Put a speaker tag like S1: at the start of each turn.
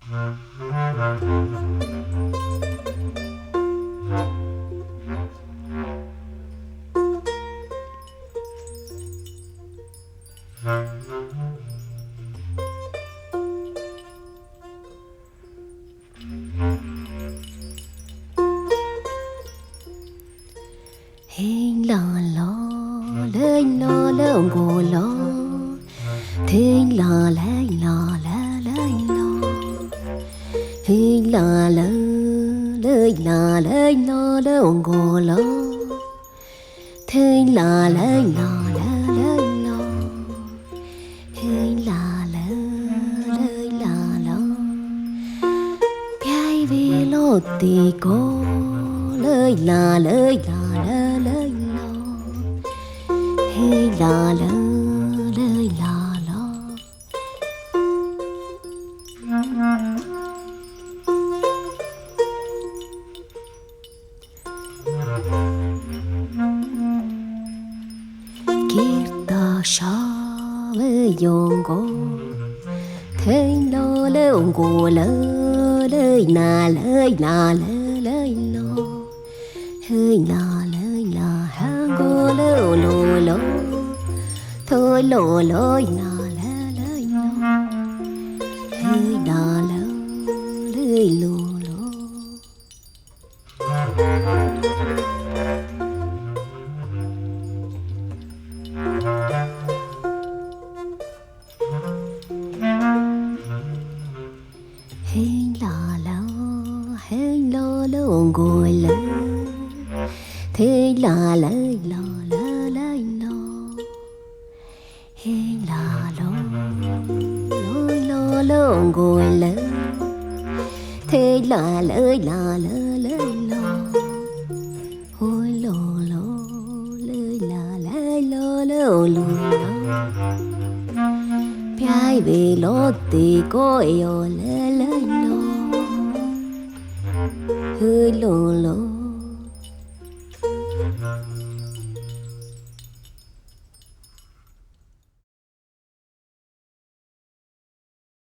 S1: Hey la la, lay la la go la, hey la lay la la lay la, hey la la, lay la lay la la go la, hey la lay la la lay la, hey la la lay la la, cái vi lo tì cô, lay la lay la. Hey la la lay la la. Kirta shave yongo. Hey la la ongo la lay na lay na lay la. Hey la lay la hango lo lo lo. Thôi lô lôi nà la lơi lô hơi nà lơ lơi lô lô hơi nà lơ hơi lô lô ngồi lơ thế là lơi lô lơ lơi lô hey la lo lo lo lo ngồi lớn thế là lơi la lơ lơi lo ôi lo lo lơi la lơi lo lo lo piai về lo tì có yêu lơi lơi lo hơi lo lo